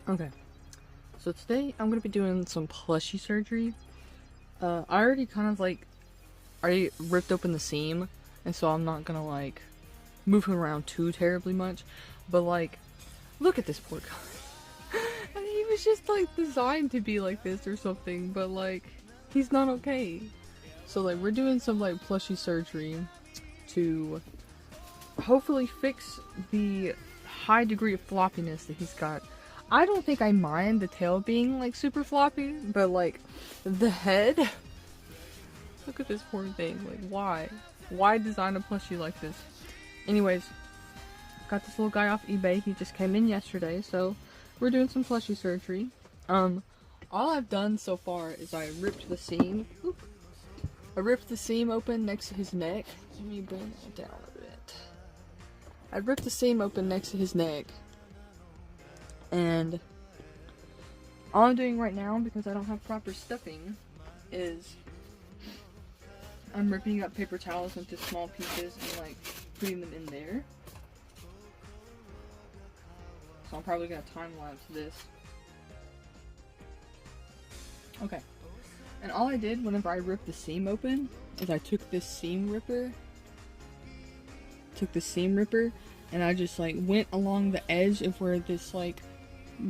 Okay, so today I'm gonna be doing some plushie surgery. I already kind of like, I ripped open the seam, and so I'm not gonna like move him around too terribly much. But like, look at this poor guy. And he was just like designed to be like this or something, but like, he's not okay. So like, we're doing some like plushie surgery to hopefully fix the high degree of floppiness that he's got. I don't think I mind the tail being like super floppy, but like the head. Look at this poor thing. Like, why? Why design a plushie like this? Anyways, got this little guy off eBay. He just came in yesterday, so we're doing some plushie surgery. All I've done so far is I ripped the seam. I ripped the seam open next to his neck. Let me bring that down a bit. I ripped the seam open next to his neck. And all I'm doing right now, because I don't have proper stuffing, is I'm ripping up paper towels into small pieces and like putting them in there. So I'm probably gonna time lapse this. Okay. And all I did whenever I ripped the seam open is I took this seam ripper, and I just like went along the edge of where this like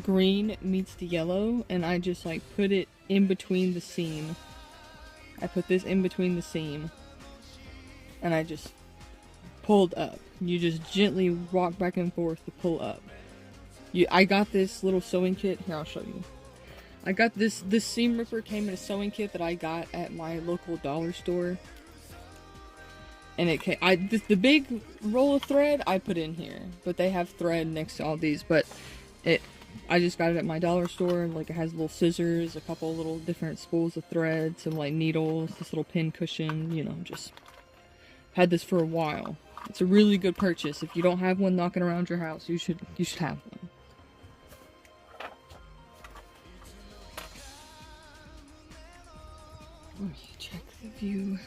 green meets the yellow, and I just like put it in between the seam. I put this in between the seam, and I just pulled up. You just gently rock back and forth to pull up. I got this little sewing kit. Here, I'll show you. I got this seam ripper came in a sewing kit that I got at my local dollar store. And it came, the big roll of thread I put in here, but they have thread next to all these, but I just got it at my dollar store. Like, it has little scissors, a couple little different spools of thread, some like needles, this little pin cushion, you know, just had this for a while. It's a really good purchase. If you don't have one knocking around your house, you should have one. Let me check the view.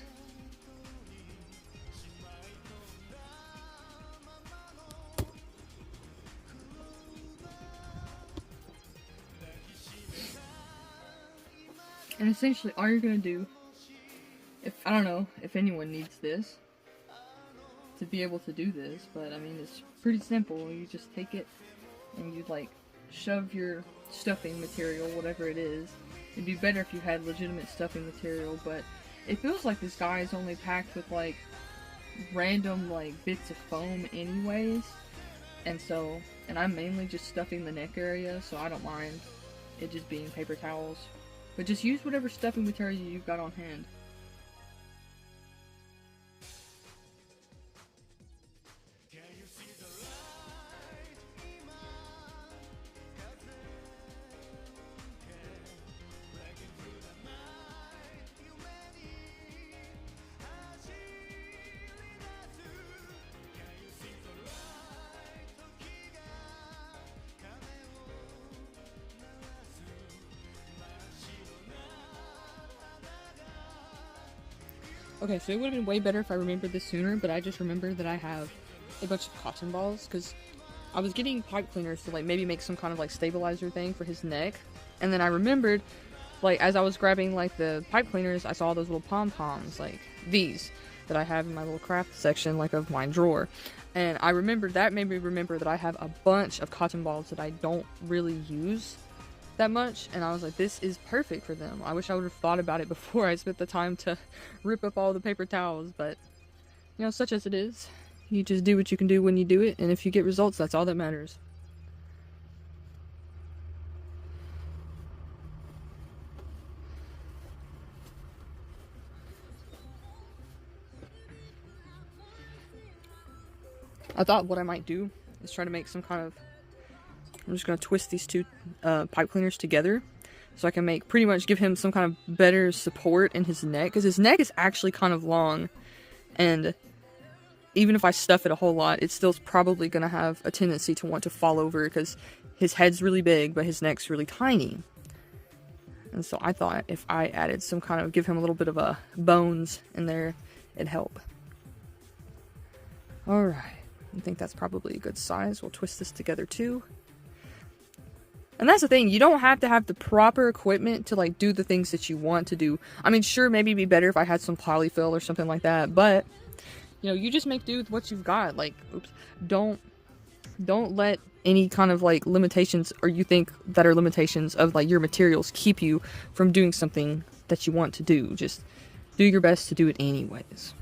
And essentially, all you're gonna do, I don't know if anyone needs this to be able to do this, but I mean, it's pretty simple. You just take it and you like shove your stuffing material, whatever it is. It'd be better if you had legitimate stuffing material, but it feels like this guy is only packed with like random like bits of foam anyways. And I'm mainly just stuffing the neck area, so I don't mind it just being paper towels. But just use whatever stuffing material you've got on hand. Okay, so it would have been way better if I remembered this sooner, but I just remembered that I have a bunch of cotton balls, because I was getting pipe cleaners to like maybe make some kind of like stabilizer thing for his neck, and then I remembered, like, as I was grabbing like the pipe cleaners, I saw those little pom-poms, like these, that I have in my little craft section, like, of my drawer, and I remembered that, made me remember that I have a bunch of cotton balls that I don't really use that much, and I was like, this is perfect for them. I wish I would have thought about it before I spent the time to rip up all the paper towels, but, you know, such as it is. You just do what you can do when you do it, and if you get results, that's all that matters. I thought what I might do is try to make some kind of, I'm just going to twist these two pipe cleaners together so I can pretty much give him some kind of better support in his neck, because his neck is actually kind of long, and even if I stuff it a whole lot, it's still probably going to have a tendency to want to fall over, because his head's really big, but his neck's really tiny. And so I thought if I added some kind of, give him a little bit of a bones in there, it'd help. Alright, I think that's probably a good size. We'll twist this together too. And that's the thing, you don't have to have the proper equipment to like do the things that you want to do. I mean, sure, maybe it'd be better if I had some polyfill or something like that, but you know, you just make do with what you've got. Like, oops, don't let any kind of like limitations, or you think that are limitations of like your materials, keep you from doing something that you want to do. Just do your best to do it anyways.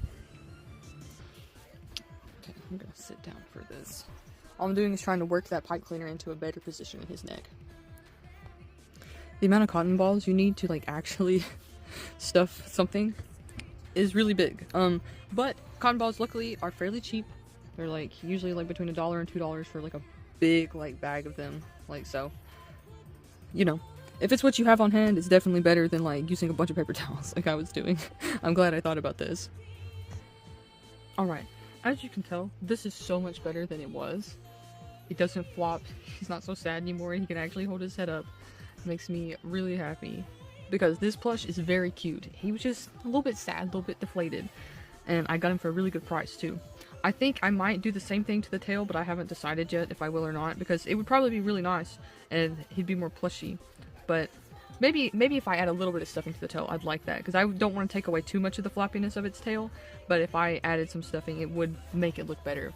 Okay, I'm gonna sit down for this. All I'm doing is trying to work that pipe cleaner into a better position in his neck. The amount of cotton balls you need to like actually stuff something is really big. But cotton balls luckily are fairly cheap. They're like usually like between $1 and $2 for like a big like bag of them. Like, so, you know, if it's what you have on hand, it's definitely better than like using a bunch of paper towels like I was doing. I'm glad I thought about this. Alright, as you can tell, this is so much better than it was. It doesn't flop. He's not so sad anymore. He can actually hold his head up. It makes me really happy because this plush is very cute. He was just a little bit sad, a little bit deflated, and I got him for a really good price too. I think I might do the same thing to the tail, but I haven't decided yet if I will or not, because it would probably be really nice and he'd be more plushy. But maybe if I add a little bit of stuffing to the tail, I'd like that, because I don't want to take away too much of the floppiness of its tail, but if I added some stuffing, it would make it look better.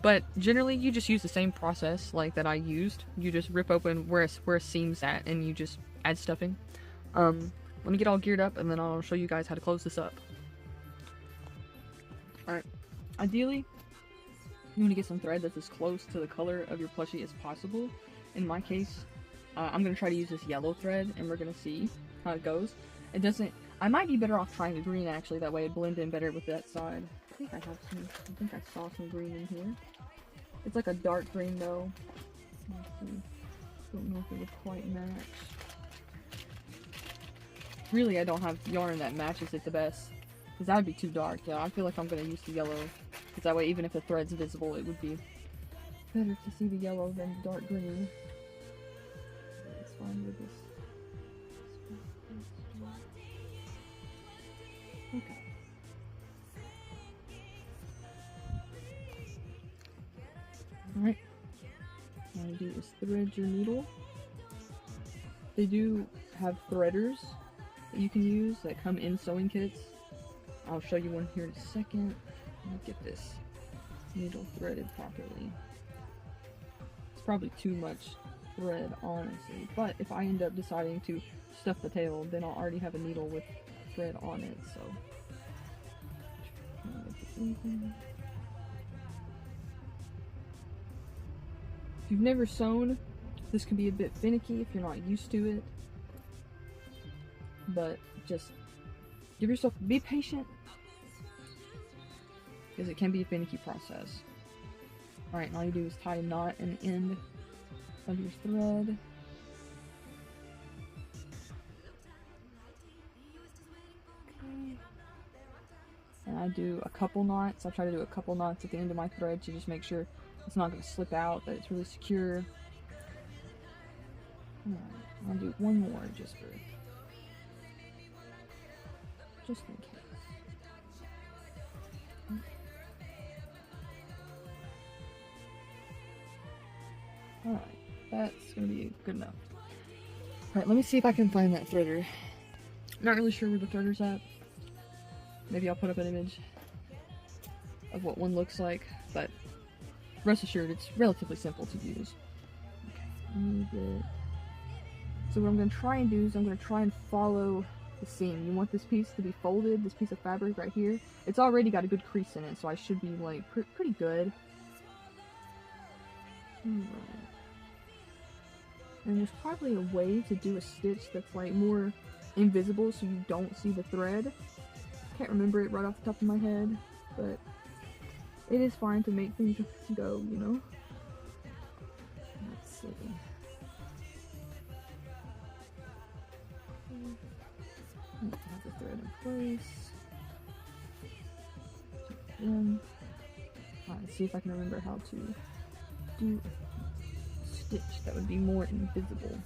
But generally, you just use the same process like that I used. You just rip open where a seam's at, and you just add stuffing. Let me get all geared up, and then I'll show you guys how to close this up. Alright, ideally, you want to get some thread that's as close to the color of your plushie as possible. In my case, I'm going to try to use this yellow thread, and we're going to see how it goes. It doesn't... I might be better off trying the green, actually, that way it'd blend in better with that side. I think I saw some green in here. It's like a dark green though. Let's see. Don't know if it would quite match. Really, I don't have yarn that matches it the best, because that would be too dark. Yeah, I feel like I'm gonna use the yellow, because that way even if the thread's visible, it would be better to see the yellow than the dark green. It's fine with this. Okay. Alright, all I do is thread your needle. They do have threaders that you can use that come in sewing kits. I'll show you one here in a second. Let me get this needle threaded properly. It's probably too much thread, honestly, but if I end up deciding to stuff the tail, then I'll already have a needle with thread on it, so. If you've never sewn, this can be a bit finicky if you're not used to it, but just give yourself, be patient, because it can be a finicky process. Alright, and all you do is tie a knot in the end of your thread. Okay. And I do a couple knots. I try to do a couple knots at the end of my thread to just make sure it's not going to slip out, that it's really secure. Alright, I'll do one more just in case. Alright, that's going to be good enough. Alright, let me see if I can find that threader. Not really sure where the threader's at. Maybe I'll put up an image of what one looks like, but rest assured, it's relatively simple to use. Okay, so what I'm going to try and do is I'm going to try and follow the seam. You want this piece to be folded, this piece of fabric right here. It's already got a good crease in it, so I should be like pretty good. And there's probably a way to do a stitch that's like more invisible so you don't see the thread. Can't remember it right off the top of my head, but it is fine to make things go, you know? Let's see. Have the thread in place. Let's see if I can remember how to do a stitch that would be more invisible.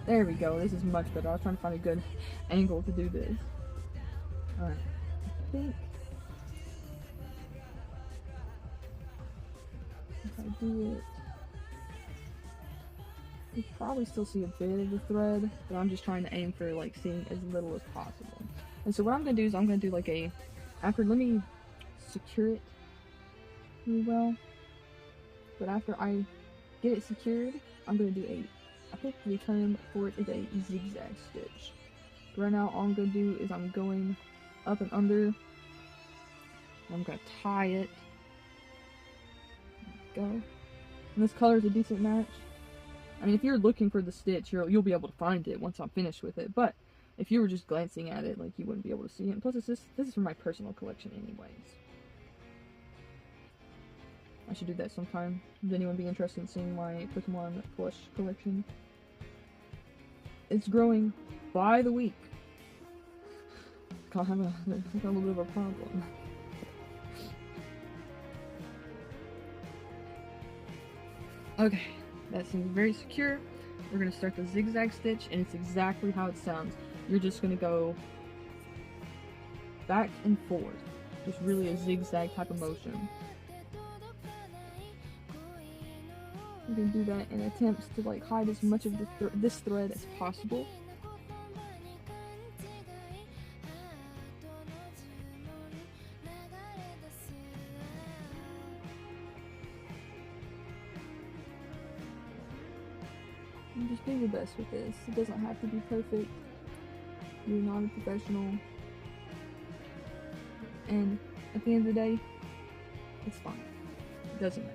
There we go, this is much better. I was trying to find a good angle to do this. Alright, I think if I do it You probably still see a bit of the thread, but I'm just trying to aim for like seeing as little as possible. And so what I'm gonna do is I'm gonna do like let me secure it really well. But after I get it secured, I'm gonna do I think the term for it is a zigzag stitch. Right now, all I'm gonna do is I'm going up and under. I'm gonna tie it. Go. And this color is a decent match. I mean, if you're looking for the stitch, you'll be able to find it once I'm finished with it. But if you were just glancing at it, like, you wouldn't be able to see it. And plus, this is for my personal collection anyways. I should do that sometime. Would anyone be interested in seeing my Pokemon plush collection? It's growing by the week. I have a little bit of a problem. Okay, that seems very secure. We're gonna start the zigzag stitch, and it's exactly how it sounds. You're just gonna go back and forth. Just really a zigzag type of motion. You're gonna do that in attempts to like hide as much of this thread as possible. And just do your best with this. It doesn't have to be perfect. You're not a professional. And at the end of the day, it's fine. It doesn't matter.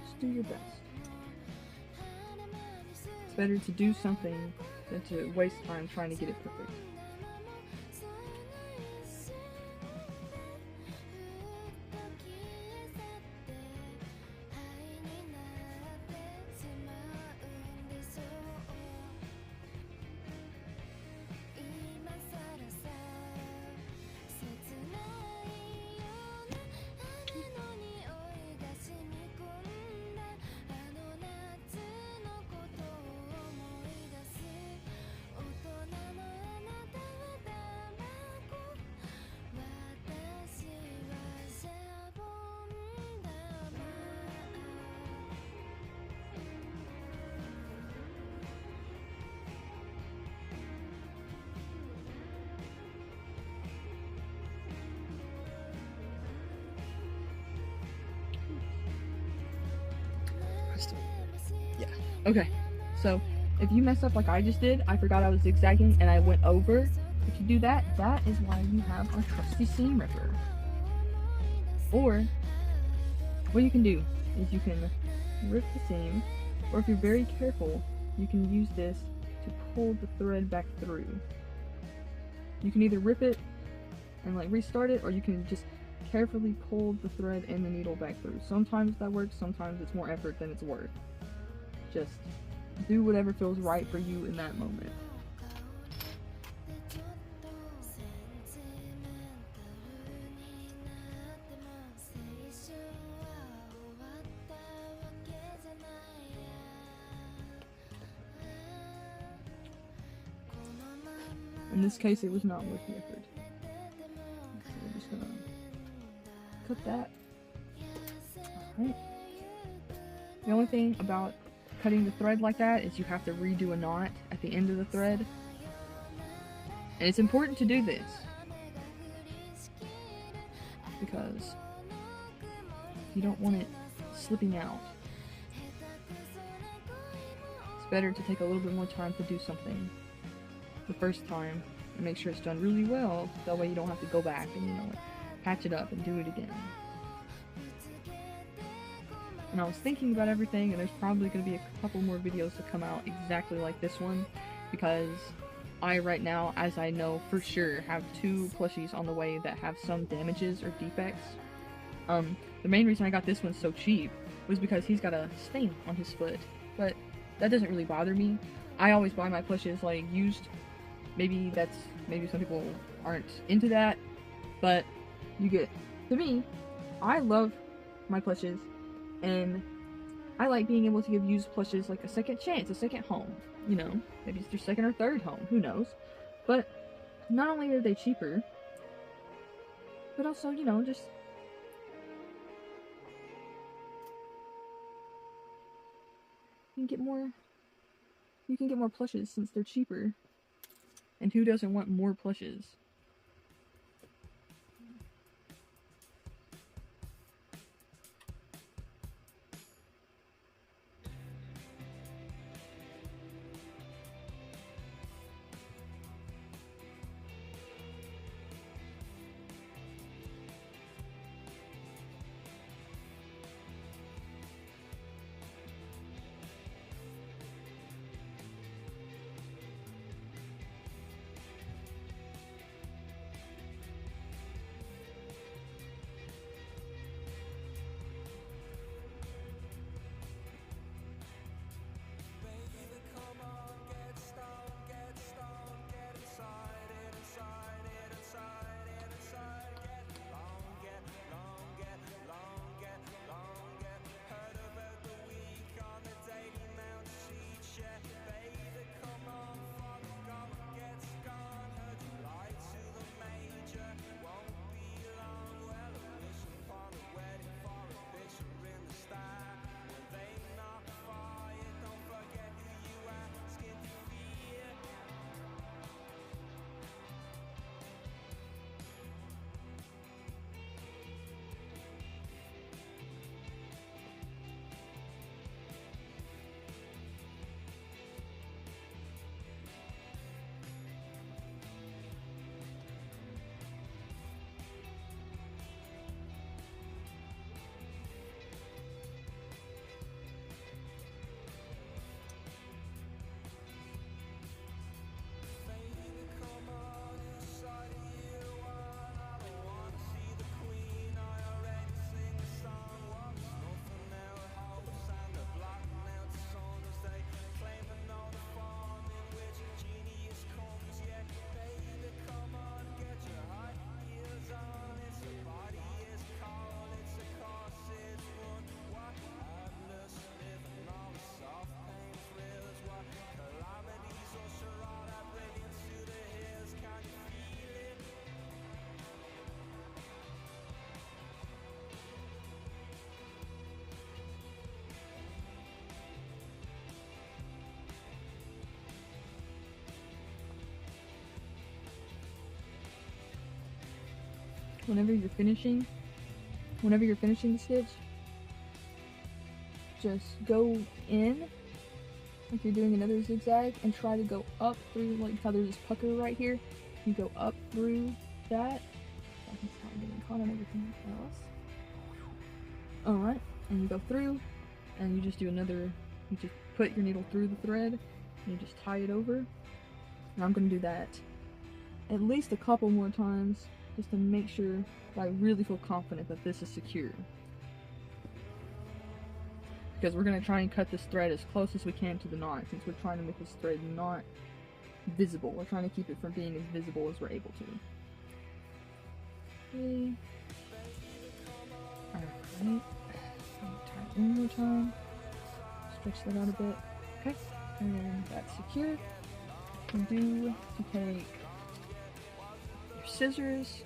Just do your best. It's better to do something than to waste time trying to get it perfect. Yeah. Okay. So, if you mess up like I just did, I forgot I was zigzagging and I went over. If you do that, that is why you have our trusty seam ripper. Or, what you can do is you can rip the seam, or if you're very careful, you can use this to pull the thread back through. You can either rip it and like restart it, or you can just carefully pull the thread and the needle back through. Sometimes that works, sometimes it's more effort than it's worth. Just do whatever feels right for you in that moment. In this case, it was not worth the effort. So we're just gonna cut that. Alright. The only thing about cutting the thread like that is you have to redo a knot at the end of the thread. And it's important to do this, because you don't want it slipping out. It's better to take a little bit more time to do something the first time and make sure it's done really well. That way you don't have to go back and, you know, patch it up and do it again. And I was thinking about everything, and there's probably going to be a couple more videos to come out exactly like this one, because I right now, as I know for sure, have 2 plushies on the way that have some damages or defects. The main reason I got this one so cheap was because he's got a stain on his foot, but that doesn't really bother me. I always buy my plushies like used. Maybe some people aren't into that, but to me, I love my plushies, and I like being able to give used plushies like a second chance, a second home, you know, maybe it's their second or third home, who knows. But not only are they cheaper, but also, you know, just can get more. You can get more plushes since they're cheaper. And who doesn't want more plushes? Whenever you're finishing the stitch, just go in like you're doing another zigzag and try to go up through, like how there's this pucker right here. You go up through that. So I can start getting caught on everything else. Alright, and you go through and you just do another, you just put your needle through the thread and you just tie it over. And I'm going to do that at least a couple more times just to make sure that I really feel confident that this is secure. Because we're going to try and cut this thread as close as we can to the knot, since we're trying to make this thread not visible. We're trying to keep it from being as visible as we're able to. Okay. Alright. Tie it one more time. Stretch that out a bit. Okay. And then that's secure. You take your scissors,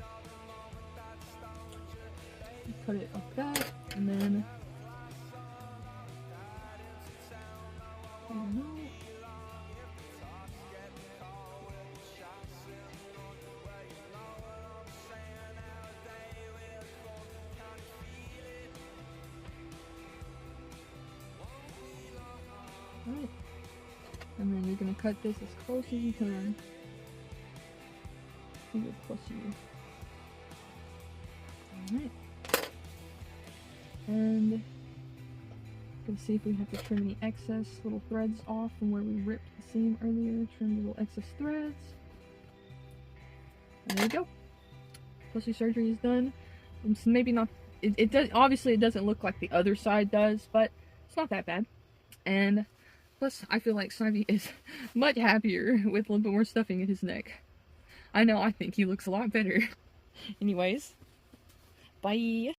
put it like that, and then Alright. And then you're gonna cut this as close as you can to your plushie. Alright. And gonna see if we have to trim any excess little threads off from where we ripped the seam earlier. Trim the little excess threads. And there we go. Plushie surgery is done. It's maybe not. It does. Obviously, it doesn't look like the other side does, but it's not that bad. And plus, I feel like Snivy is much happier with a little bit more stuffing in his neck. I know. I think he looks a lot better. Anyways, bye.